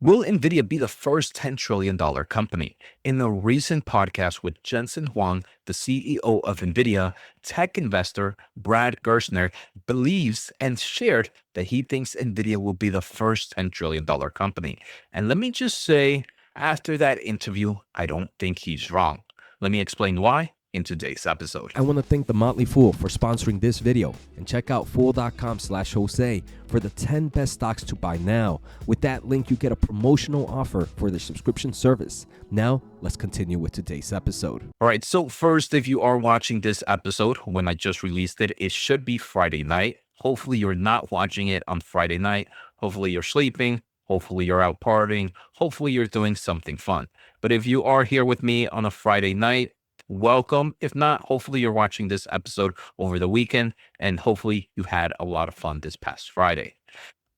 Will NVIDIA be the first $10 trillion company? In a recent podcast with Jensen Huang, the CEO of NVIDIA, tech investor Brad Gerstner believes and shared that he thinks NVIDIA will be the first $10 trillion company. And let me just say, after that interview, I don't think he's wrong. Let me explain why in today's episode. I want to thank The Motley Fool for sponsoring this video, and check out fool.com/Jose for the 10 best stocks to buy now. With that link, you get a promotional offer for their subscription service. Now, let's continue with today's episode. All right, so first, if you are watching this episode when I just released it, it should be Friday night. Hopefully, you're not watching it on Friday night. Hopefully, you're sleeping. Hopefully, you're out partying. Hopefully, you're doing something fun. But if you are here with me on a Friday night, welcome. If not, hopefully you're watching this episode over the weekend, and hopefully you had a lot of fun this past Friday.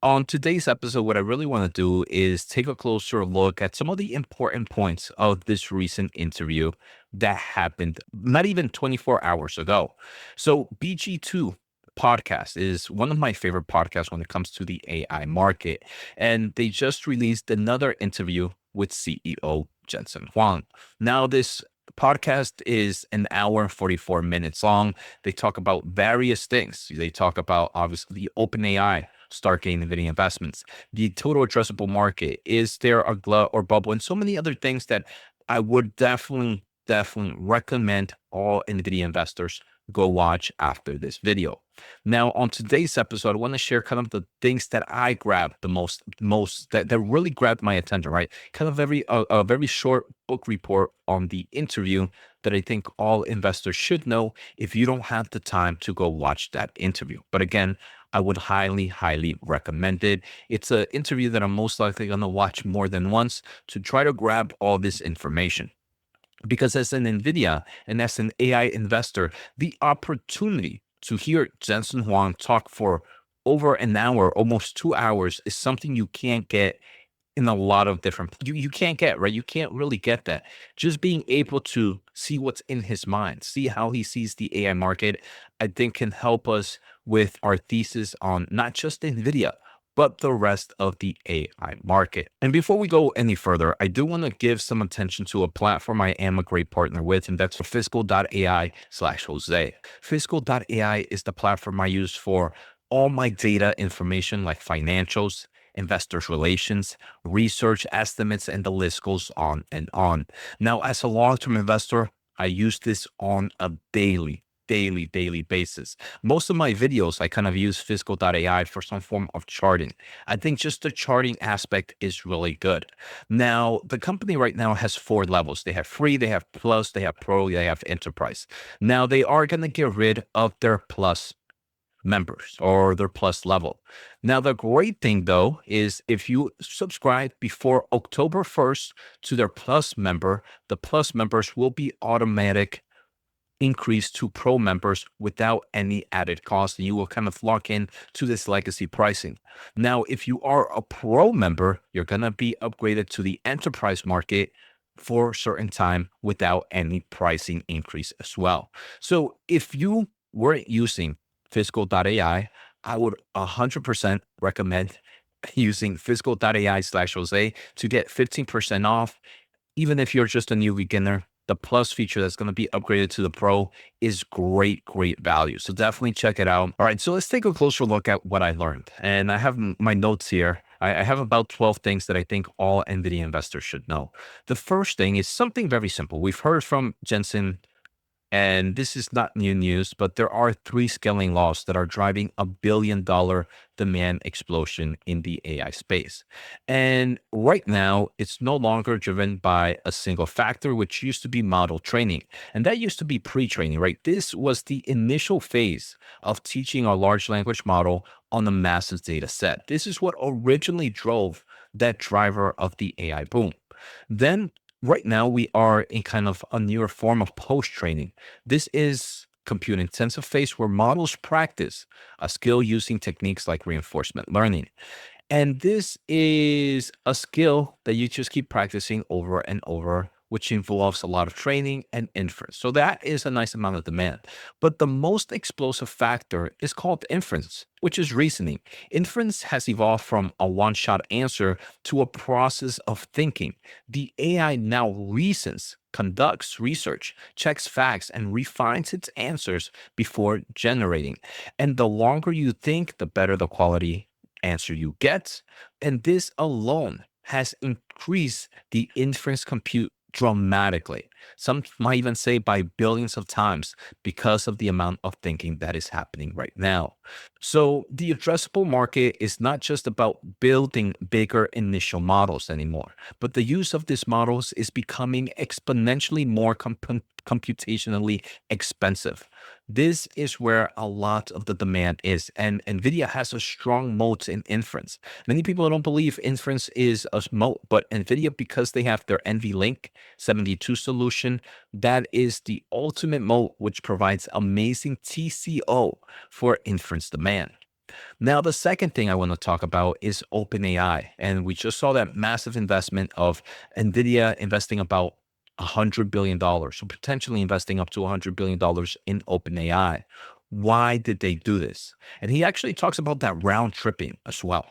On today's episode, what I really want to do is take a closer look at some of the important points of this recent interview that happened not even 24 hours ago. So BG2 podcast is one of my favorite podcasts when it comes to the AI market. And they just released another interview with CEO Jensen Huang. Now, this podcast is an hour and 44 minutes long. They talk about various things. They talk about obviously the OpenAI, Stargate, NVIDIA investments, the total addressable market. Is there a glut or bubble? And so many other things that I would definitely recommend all NVIDIA investors go watch after this video. Now, on today's episode, I want to share kind of the things that I grabbed the most that really grabbed my attention, right? Kind of a very short book report on the interview that I think all investors should know if you don't have the time to go watch that interview. But again, I would highly recommend it. It's an interview that I'm most likely going to watch more than once to try to grab all this information. Because as an NVIDIA and as an AI investor, the opportunity to hear Jensen Huang talk for over an hour, almost 2 hours, is something you can't get in a lot of different, you can't get, right? You can't really get that. Just being able to see what's in his mind, see how he sees the AI market, I think can help us with our thesis on not just NVIDIA, but the rest of the AI market. And before we go any further, I do want to give some attention to a platform I am a great partner with, and that's fiscal.ai/Jose. Fiscal.ai is the platform I use for all my data information like financials, investors relations, research estimates, and the list goes on and on. Now, as a long-term investor, I use this on a daily basis. Most of my videos, I kind of use fiscal.ai for some form of charting. I think just the charting aspect is really good. Now, the company right now has 4 levels. They have free, they have plus, they have pro, they have enterprise. Now, they are going to get rid of their plus members or their plus level. Now, the great thing though is if you subscribe before October 1st to their plus member, the plus members will be automatic increase to pro members without any added cost, and you will kind of lock in to this legacy pricing. Now, if you are a pro member, you're going to be upgraded to the enterprise market for a certain time without any pricing increase as well. So if you weren't using fiscal.ai, I would 100% recommend using fiscal.ai/Jose to get 15% off. Even if you're just a new beginner, the plus feature that's going to be upgraded to the pro is great value. So definitely check it out. All right, so let's take a closer look at what I learned. And I have my notes here. I have about 12 things that I think all NVIDIA investors should know. The first thing is something very simple. We've heard from Jensen, and this is not new news, but there are 3 scaling laws that are driving $1 billion demand explosion in the AI space. And right now, it's no longer driven by a single factor, which used to be model training. And that used to be pre-training, right? This was the initial phase of teaching a large language model on a massive data set. This is what originally drove that driver of the AI boom. Then right now, we are in kind of a newer form of post-training. This is compute-intensive phase where models practice a skill using techniques like reinforcement learning. And this is a skill that you just keep practicing over and over which involves a lot of training and inference. So that is a nice amount of demand. But the most explosive factor is called inference, which is reasoning. Inference has evolved from a one shot answer to a process of thinking. The AI now reasons, conducts research, checks facts, and refines its answers before generating. And the longer you think, the better the quality answer you get. And this alone has increased the inference compute dramatically. Some might even say by billions of times because of the amount of thinking that is happening right now. So the addressable market is not just about building bigger initial models anymore, but the use of these models is becoming exponentially more computationally expensive. This is where a lot of the demand is, and NVIDIA has a strong moat in inference. Many people don't believe inference is a moat, but NVIDIA, because they have their NVLink 72 solution, that is the ultimate moat, which provides amazing TCO for inference demand. Now, the second thing I want to talk about is OpenAI. And we just saw that massive investment of NVIDIA investing about $100 billion, so potentially investing up to $100 billion in OpenAI. Why did they do this? And he actually talks about that round tripping as well.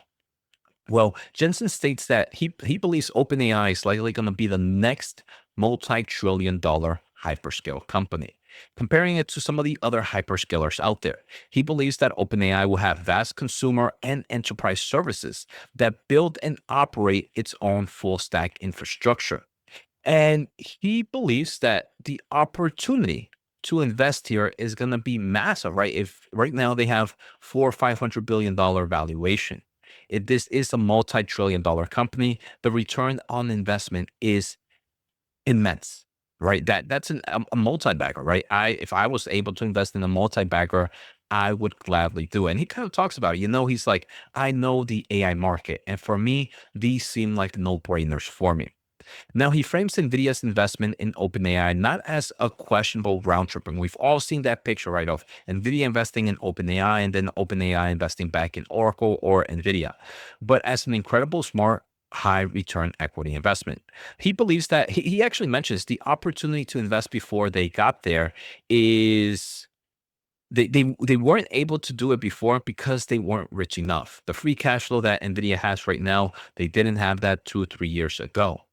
Well, Jensen states that he believes OpenAI is likely going to be the next multi-trillion-dollar hyperscale company. Comparing it to some of the other hyperscalers out there, he believes that OpenAI will have vast consumer and enterprise services that build and operate its own full stack infrastructure. And he believes that the opportunity to invest here is going to be massive, right? If right now they have $400 or $500 billion valuation, if this is a multi-trillion-dollar company, the return on investment is immense, right? That's a multi-bagger, right? If I was able to invest in a multi-bagger, I would gladly do it. And he kind of talks about it. He's like, I know the AI market, and for me, these seem like no-brainers for me. Now, he frames NVIDIA's investment in OpenAI not as a questionable round tripping. We've all seen that picture, right, of NVIDIA investing in OpenAI and then OpenAI investing back in Oracle or NVIDIA, but as an incredible, smart, high return equity investment. He believes that he actually mentions the opportunity to invest before they got there is they weren't able to do it before because they weren't rich enough. The free cash flow that NVIDIA has right now, they didn't have that 2 or 3 years ago.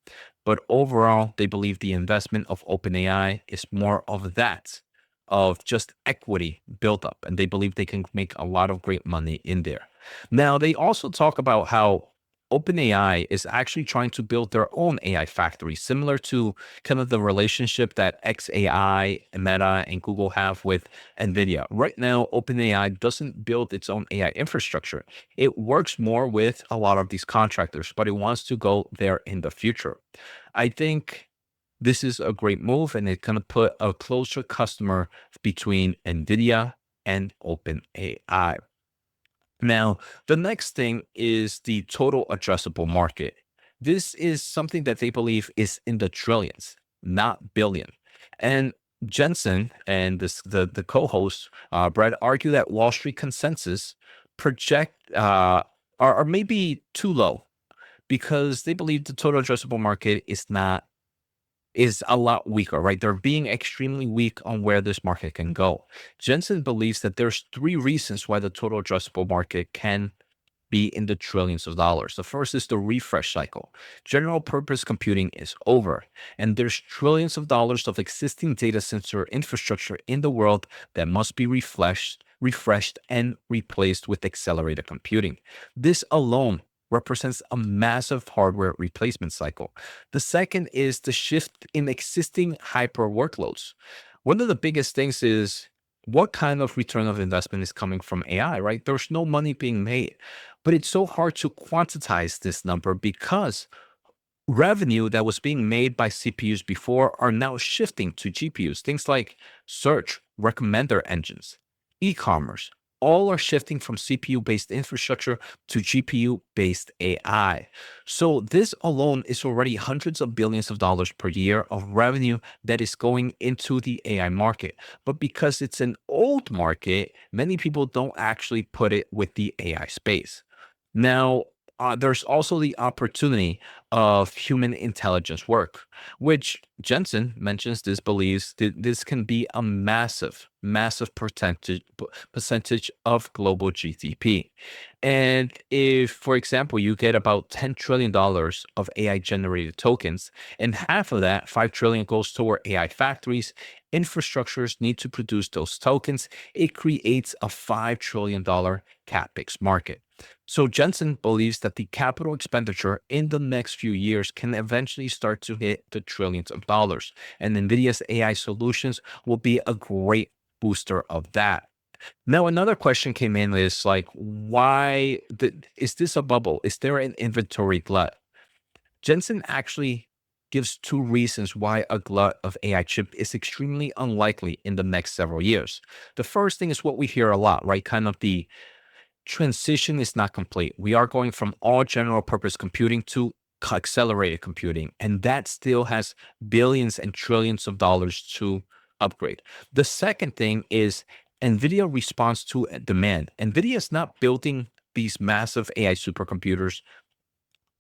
But overall, they believe the investment of OpenAI is more of that, of just equity built up. And they believe they can make a lot of great money in there. Now, they also talk about how OpenAI is actually trying to build their own AI factory, similar to kind of the relationship that XAI, Meta, and Google have with NVIDIA. Right now, OpenAI doesn't build its own AI infrastructure. It works more with a lot of these contractors, but it wants to go there in the future. I think this is a great move, and it's going to put a closer customer between NVIDIA and OpenAI. Now, the next thing is the total addressable market. This is something that they believe is in the trillions, not billion. And Jensen and the co-host Brett argue that Wall Street consensus project are maybe too low because they believe the total addressable market is a lot weaker, right? They're being extremely weak on where this market can go. Jensen believes that there's three reasons why the total addressable market can be in the trillions of dollars. The first is the refresh cycle. General purpose computing is over, and there's trillions of dollars of existing data center infrastructure in the world that must be refreshed, and replaced with accelerated computing. This alone represents a massive hardware replacement cycle. The second is the shift in existing hyper workloads. One of the biggest things is what kind of return of investment is coming from AI, right? There's no money being made, but it's so hard to quantize this number because revenue that was being made by CPUs before are now shifting to GPUs. Things like search, recommender engines, e-commerce, all are shifting from CPU-based infrastructure to GPU-based AI. So this alone is already hundreds of billions of dollars per year of revenue that is going into the AI market. But because it's an old market, many people don't actually put it with the AI space. Now, there's also the opportunity of human intelligence work, which Jensen mentions this believes that this can be a massive percentage of global GDP. And if, for example, you get about $10 trillion of AI generated tokens, and half of that, 5 trillion, goes toward AI factories, infrastructures need to produce those tokens, it creates a $5 trillion capex market. So Jensen believes that the capital expenditure in the next few years can eventually start to hit the trillions of dollars, and NVIDIA's AI solutions will be a great booster of that. Now, another question came in is like, is this a bubble? Is there an inventory glut? Jensen actually gives two reasons why a glut of AI chip is extremely unlikely in the next several years. The first thing is what we hear a lot, right? Kind of the transition is not complete. We are going from all general purpose computing to accelerated computing, and that still has billions and trillions of dollars to upgrade. The second thing is NVIDIA responds to demand. NVIDIA is not building these massive AI supercomputers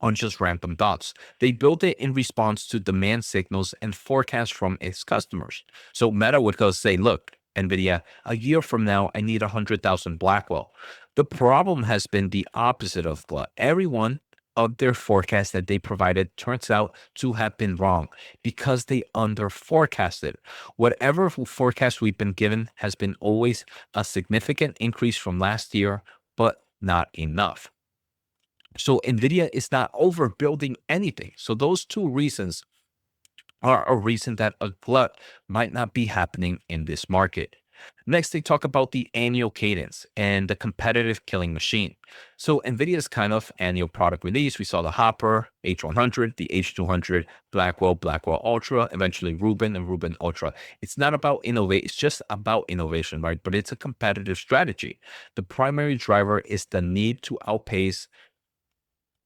on just random dots. They built it in response to demand signals and forecasts from its customers. So Meta would go say, look, NVIDIA, a year from now, I need 100,000 Blackwell. The problem has been the opposite of glut. Everyone of their forecast that they provided turns out to have been wrong because they under forecasted. Whatever forecast we've been given has been always a significant increase from last year, but not enough. So NVIDIA is not overbuilding anything. So those two reasons are a reason that a glut might not be happening in this market. Next, they talk about the annual cadence and the competitive killing machine. So NVIDIA's kind of annual product release, we saw the Hopper, H100, the H200, Blackwell Ultra, eventually Rubin and Rubin Ultra. It's not about innovate, it's just about innovation, right? But it's a competitive strategy. The primary driver is the need to outpace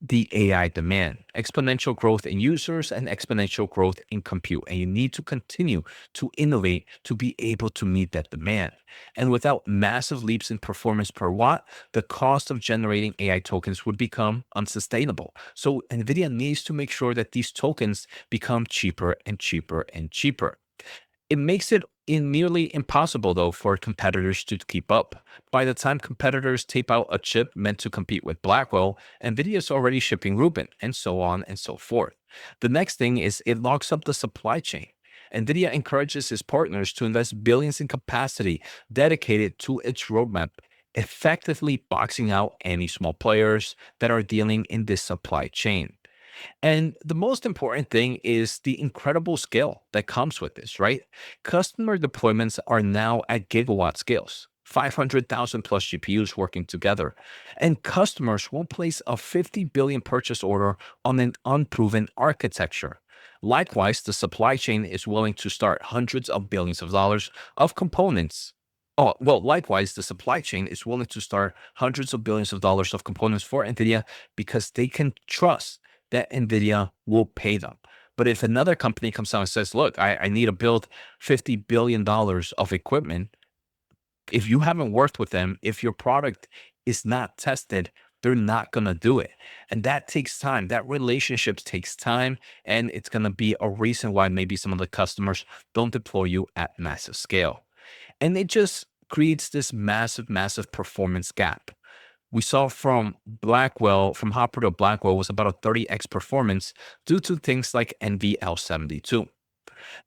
the AI demand, exponential growth in users and exponential growth in compute. And you need to continue to innovate to be able to meet that demand. And without massive leaps in performance per watt, the cost of generating AI tokens would become unsustainable. So NVIDIA needs to make sure that these tokens become cheaper and cheaper and cheaper. It makes it nearly impossible, though, for competitors to keep up. By the time competitors tape out a chip meant to compete with Blackwell, NVIDIA is already shipping Rubin, and so on and so forth. The next thing is it locks up the supply chain. NVIDIA encourages its partners to invest billions in capacity dedicated to its roadmap, effectively boxing out any small players that are dealing in this supply chain. And the most important thing is the incredible scale that comes with this, right? Customer deployments are now at gigawatt scales. 500,000 plus GPUs working together. And customers won't place a 50 billion purchase order on an unproven architecture. Likewise, the supply chain is willing to start hundreds of billions of dollars of components. Oh, well, likewise, the supply chain is willing to start hundreds of billions of dollars of components for NVIDIA because they can trust that NVIDIA will pay them. But if another company comes out and says, look, I need to build $50 billion of equipment, if you haven't worked with them, if your product is not tested, they're not going to do it. And that takes time. That relationship takes time. And it's going to be a reason why maybe some of the customers don't deploy you at massive scale. And it just creates this massive performance gap. We saw from Blackwell, from Hopper to Blackwell was about a 30x performance due to things like NVL72.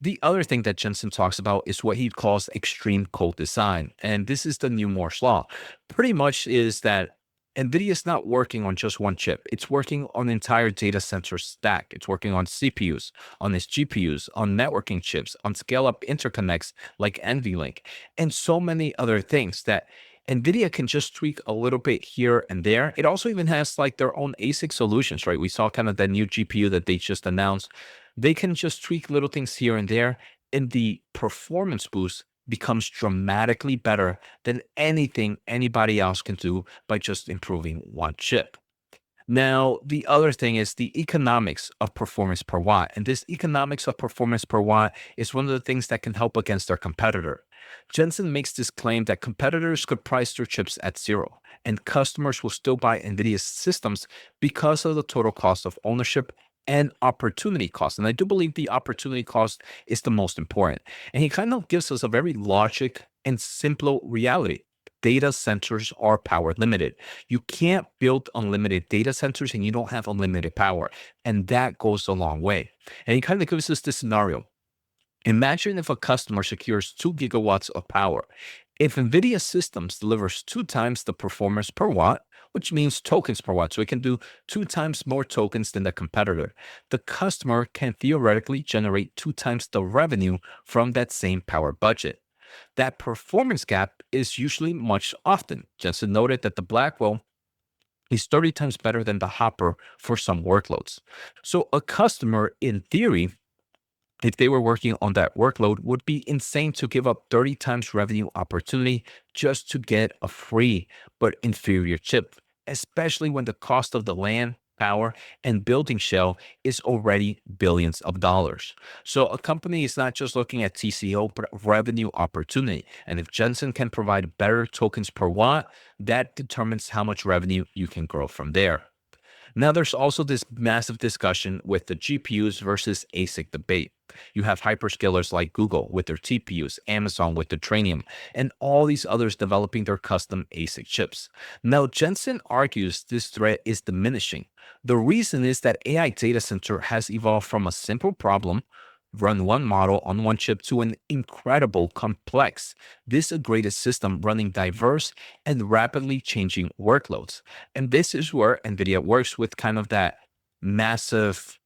The other thing that Jensen talks about is what he calls extreme code design. And this is the new Moore's law. Pretty much is that NVIDIA is not working on just one chip. It's working on the entire data center stack. It's working on CPUs, on its GPUs, on networking chips, on scale-up interconnects like NVLink, and so many other things that NVIDIA can just tweak a little bit here and there. It also even has like their own ASIC solutions, right? We saw kind of that new GPU that they just announced. They can just tweak little things here and there, and the performance boost becomes dramatically better than anything anybody else can do by just improving one chip. Now, the other thing is the economics of performance per watt. And this economics of performance per watt is one of the things that can help against their competitor. Jensen makes this claim that competitors could price their chips at zero, and customers will still buy NVIDIA's systems because of the total cost of ownership and opportunity cost. And I do believe the opportunity cost is the most important. And he kind of gives us a very logic and simple reality. Data centers are power limited. You can't build unlimited data centers and you don't have unlimited power. And that goes a long way. And he kind of gives us this scenario. Imagine if a customer secures 2 gigawatts of power. If NVIDIA Systems delivers 2 times the performance per watt, which means tokens per watt, so it can do 2 times more tokens than the competitor, the customer can theoretically generate 2 times the revenue from that same power budget. That performance gap is usually much often. Jensen noted that the Blackwell is 30 times better than the Hopper for some workloads. So a customer, in theory, if they were working on that workload, would be insane to give up 30 times revenue opportunity just to get a free but inferior chip, especially when the cost of the land, power, and building shell is already billions of dollars. So a company is not just looking at TCO, but revenue opportunity. And if Jensen can provide better tokens per watt, that determines how much revenue you can grow from there. Now, there's also this massive discussion with the GPUs versus ASIC debate. You have hyperscalers like Google with their TPUs, Amazon with the Trainium, and all these others developing their custom ASIC chips. Now, Jensen argues this threat is diminishing. The reason is that AI data center has evolved from a simple problem, run one model on one chip, to an incredible, complex, disaggregated system running diverse and rapidly changing workloads. And this is where NVIDIA works with kind of that massive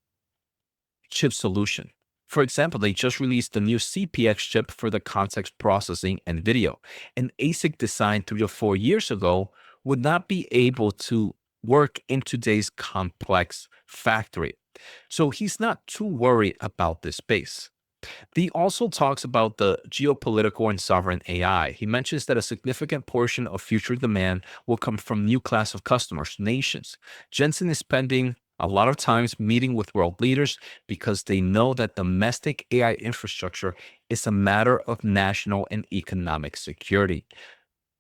chip solution. For example, they just released the new CPX chip for the context processing and video. An ASIC designed 3 or 4 years ago would not be able to work in today's complex factory. So he's not too worried about this space. He also talks about the geopolitical and sovereign AI. He mentions that a significant portion of future demand will come from new class of customers, nations. Jensen is spending a lot of times meeting with world leaders because they know that domestic AI infrastructure is a matter of national and economic security.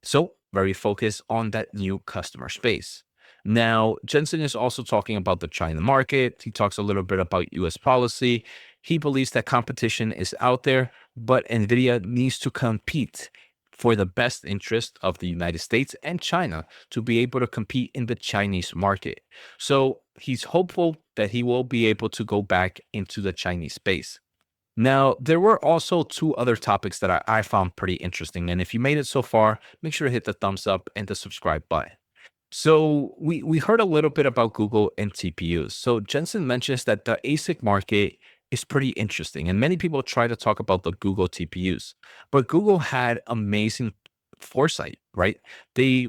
So very focused on that new customer space. Now, Jensen is also talking about the China market. He talks a little bit about US policy. He believes that competition is out there, but NVIDIA needs to compete for the best interest of the United States and China to be able to compete in the Chinese market. So he's hopeful that he will be able to go back into the Chinese space. Now, there were also 2 other topics that I found pretty interesting. And if you made it so far, make sure to hit the thumbs up and the subscribe button. So we heard a little bit about Google and TPUs. So Jensen mentions that the ASIC market is pretty interesting, and many people try to talk about the Google TPUs, but Google had amazing foresight, right? They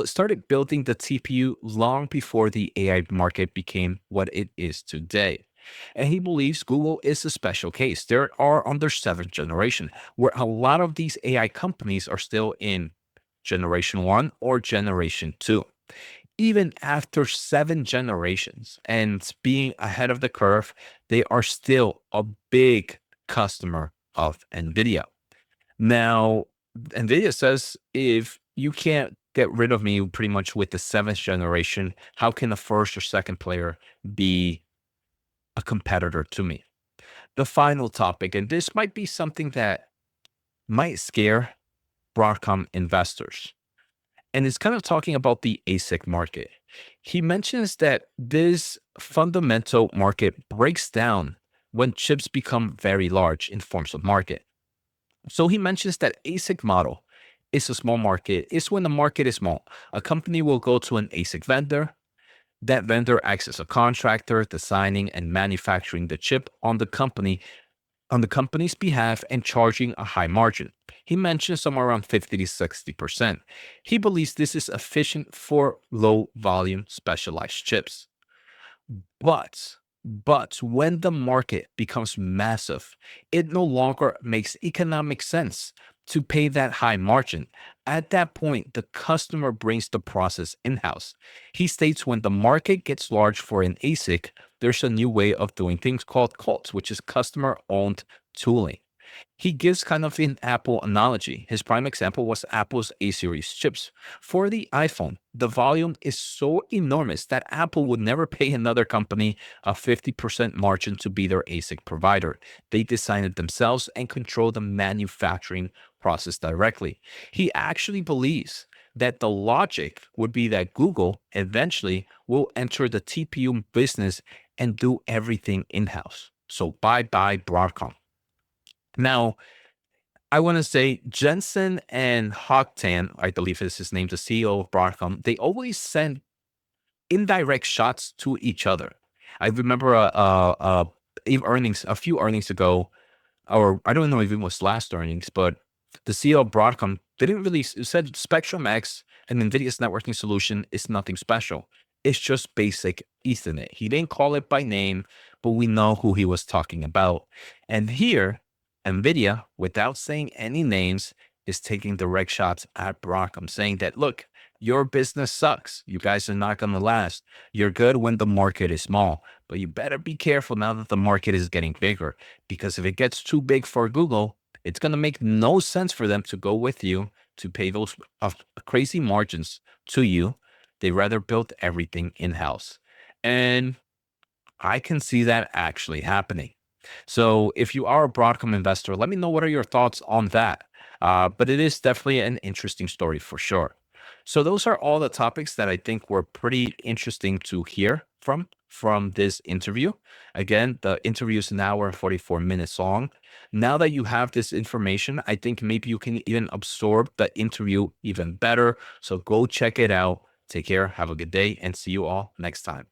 started building the TPU long before the AI market became what it is today. And he believes Google is a special case. There are under 7th generation, where a lot of these AI companies are still in generation 1 or generation 2. Even after 7 generations and being ahead of the curve, they are still a big customer of NVIDIA. Now, NVIDIA says if you can't get rid of me pretty much with the 7th generation, how can the first or second player be a competitor to me? The final topic, and this might be something that might scare Broadcom investors, and it's kind of talking about the ASIC market. He mentions that this fundamental market breaks down when chips become very large in forms of market. So he mentions that ASIC model is a small market. It's when the market is small. A company will go to an ASIC vendor. That vendor acts as a contractor, designing and manufacturing the chip on the company's behalf and charging a high margin. He mentioned somewhere around 50 to 60%. He believes this is efficient for low volume specialized chips. But when the market becomes massive, it no longer makes economic sense to pay that high margin. At that point, the customer brings the process in-house. He states when the market gets large for an ASIC, there's a new way of doing things called CULT, which is customer-owned tooling. He gives kind of an Apple analogy. His prime example was Apple's A series chips. For the iPhone, the volume is so enormous that Apple would never pay another company a 50% margin to be their ASIC provider. They design it themselves and control the manufacturing process directly. He actually believes that the logic would be that Google eventually will enter the TPU business and do everything in-house. So bye bye Broadcom. Now, I want to say Jensen and Tan, I believe is his name, the CEO of Broadcom, they always send indirect shots to each other. I remember a few earnings ago, or I don't know if it was last earnings, but the CEO of Broadcom didn't really said Spectrum X and NVIDIA's networking solution is nothing special. It's just basic Ethernet. He didn't call it by name, but we know who he was talking about. And here, NVIDIA, without saying any names, is taking direct shots at Broadcom, saying that, look, your business sucks. You guys are not going to last. You're good when the market is small, but you better be careful now that the market is getting bigger, because if it gets too big for Google, it's going to make no sense for them to go with you to pay those crazy margins to you. They rather build everything in-house. And I can see that actually happening. So if you are a Broadcom investor, let me know what are your thoughts on that. But it is definitely an interesting story for sure. So those are all the topics that I think were pretty interesting to hear from this interview. Again, the interview is an hour and 44 minutes long. Now that you have this information, I think maybe you can even absorb the interview even better. So go check it out. Take care, have a good day, and see you all next time.